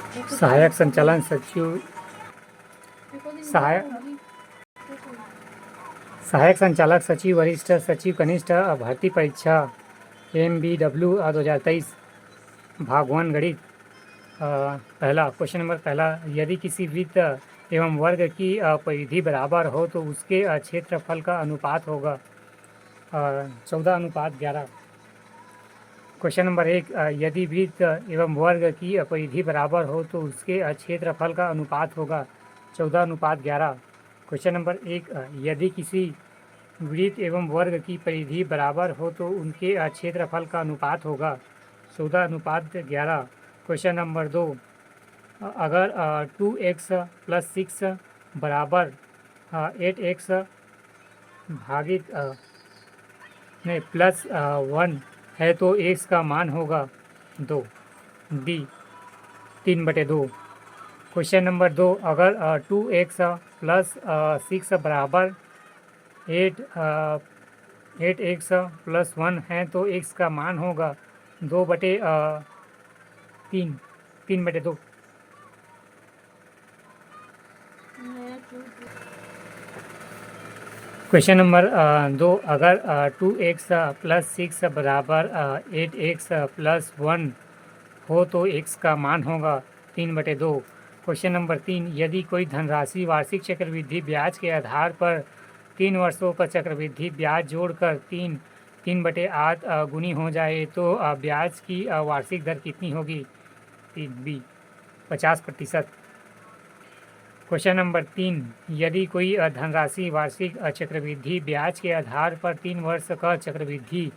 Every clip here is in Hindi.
सहायक संचालन सचिव सहायक सहायक संचालक सचिव वरिष्ठ सचिव कनिष्ठ भर्ती परीक्षा MBW 2023 भाग 1 गणित। पहला क्वेश्चन नंबर पहला, यदि किसी वृत्त एवं वर्ग की परिधि बराबर हो तो उसके क्षेत्रफल का अनुपात होगा 14:11। क्वेश्चन नंबर 1, यदि वृत्त एवं वर्ग की परिधि बराबर हो तो उसके क्षेत्रफल का अनुपात होगा 14:11। क्वेश्चन नंबर 1, यदि किसी वृत्त एवं वर्ग की परिधि बराबर हो तो उनके क्षेत्रफल का अनुपात होगा 14:11। क्वेश्चन नंबर 2, अगर 2x + 6 बराबर 8x भागित नहीं प्लस 1 है तो x का मान होगा 2, D 3/2। क्वेश्चन नंबर 2, अगर 2x + 6 बराबर 8x + 1 है तो x का मान होगा 2/3, 3/2। क्वेश्चन नंबर 2, अगर 2x + 6 बराबर 8x + 1 हो तो x का मान होगा 3/2। क्वेश्चन नंबर 3, यदि कोई धनराशि वार्षिक चक्रवृद्धि ब्याज के आधार पर 3 वर्षों का चक्रवृद्धि ब्याज जोड़कर 3/8 गुनी हो जाए तो ब्याज की वार्षिक दर कितनी होगी? 3B 50%। क्वेश्चन नंबर 3, यदि कोई धनराशि वार्षिक चक्रवृद्धि ब्याज के आधार पर 3 वर्ष का चक्रवृद्धि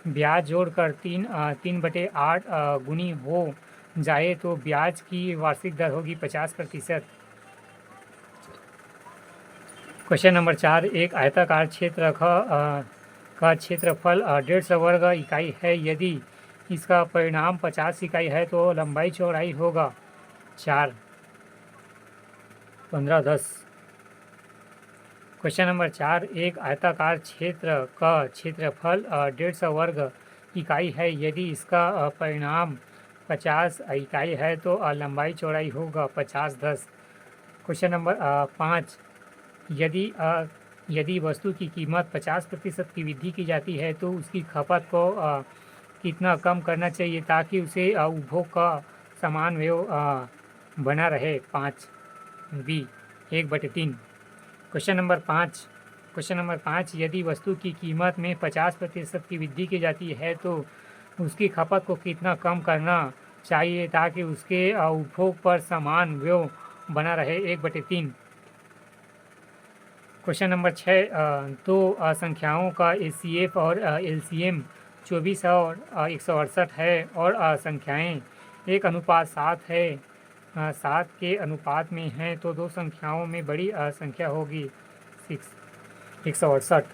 ब्याज जोड़कर 3/8 गुनी हो जाए तो ब्याज की वार्षिक दर होगी 50%। क्वेश्चन नंबर 4, एक आयताकार क्षेत्र का क्षेत्रफल 150 वर्ग इकाई है। यदि इसका परिमाण 50 इकाई है तो लंबाई चौड़ाई होगा 4, 15, 10। क्वेश्चन नंबर 4, एक आयताकार क्षेत्र का क्षेत्रफल 150 वर्ग इकाई है। यदि इसका परिमाण 50 इकाई है तो लंबाई चौड़ाई होगा 50, 10। क्वेश्चन नंबर 5, यदि वस्तु की कीमत 50% की वृद्धि की जाती है तो उसकी खपत को कितना कम करना चाहिए ताकि उसे उपभोग का समान व्यय बना रहे? 5B 1/3। क्वेश्चन नंबर 5, यदि वस्तु की कीमत में 50% की वृद्धि की जाती है तो उसकी खपत को कितना कम करना चाहिए ताकि उसके उपभोग पर समान व्यय बना रहे? 1/3। क्वेश्चन नंबर 6, दो संख्याओं का HCF और LCM 24 और 168 है और संख्याएं 1:7 है, 7 के अनुपात में हैं तो दो संख्याओं में बड़ी संख्या होगी 168।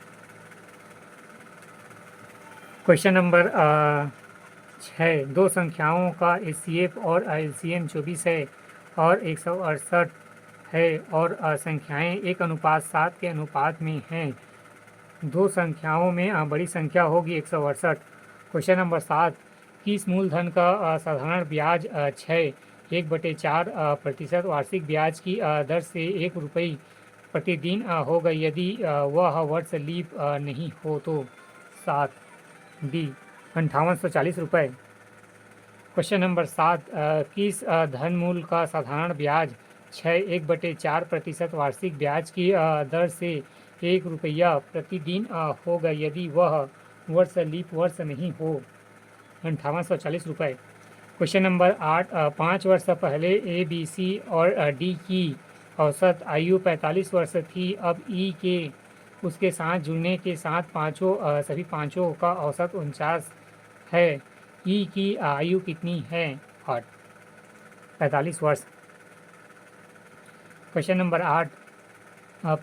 क्वेश्चन नंबर 6, दो संख्याओं का HCF और LCM 24 है और 168 है और संख्याएं 1:7 के अनुपात में हैं, दो संख्याओं में बड़ी संख्या होगी 168। क्वेश्चन नंबर 7, किस मूलधन का साधारण ब्याज 1/4% वार्षिक ब्याज की दर से 1 रुपये प्रतिदिन होगा यदि वह वर्ष लीप नहीं हो तो? 7D 5840 रुपये। क्वेश्चन नंबर 7, किस धन मूल्य का साधारण ब्याज 1/4% वार्षिक ब्याज की दर से 1 रुपया प्रतिदिन होगा यदि वह वर्ष लीप वर्ष नहीं हो? 5840 रुपये। क्वेश्चन नंबर 8, 5 वर्ष पहले ABC और D की औसत आयु 45 वर्ष थी। अब E के उसके साथ जुड़ने के साथ सभी पाँचों का औसत 49 है। E की आयु कितनी है? 8, 45 वर्ष। क्वेश्चन नंबर 8,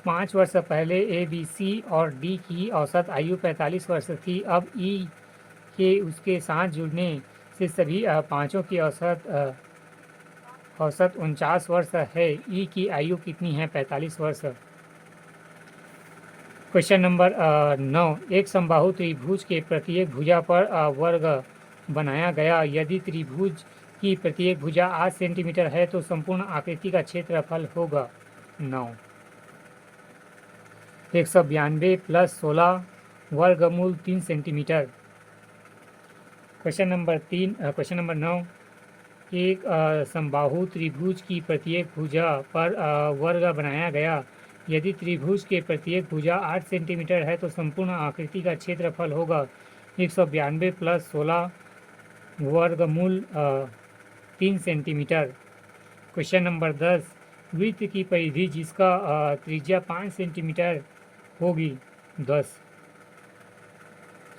5 वर्ष पहले ABC और D की औसत आयु 45 वर्ष थी। अब E के उसके साथ जुड़ने से सभी पाँचों की औसत 49 वर्ष है। E की आयु कितनी है? 45 वर्ष। क्वेश्चन नंबर 9, एक समबाहु त्रिभुज के प्रत्येक भुजा पर वर्ग बनाया गया। यदि त्रिभुज की प्रत्येक भुजा 8 सेंटीमीटर है तो संपूर्ण आकृति का क्षेत्रफल होगा 9। 192 प्लस 16 वर्गमूल 3 सेंटीमीटर। क्वेश्चन नंबर 9, एक समबाहु त्रिभुज की प्रत्येक भुजा पर वर्ग बनाया गया। यदि त्रिभुज के प्रत्येक भुजा 8 सेंटीमीटर है तो संपूर्ण आकृति का क्षेत्रफल होगा 192 प्लस 16 वर्गमूल 3 सेंटीमीटर। क्वेश्चन नंबर 10, वृत्त की परिधि जिसका त्रिज्या 5 सेंटीमीटर होगी 10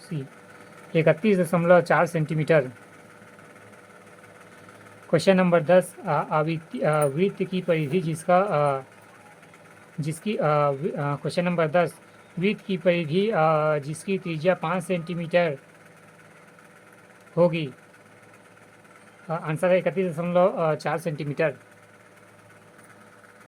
सी 31.4 सेंटीमीटर। क्वेश्चन नंबर 10, वृत्त की परिधि क्वेश्चन नंबर 10, वृत्त की परिधि जिसकी त्रिज्या 5 सेंटीमीटर होगी। आंसर है 31.4 सेंटीमीटर।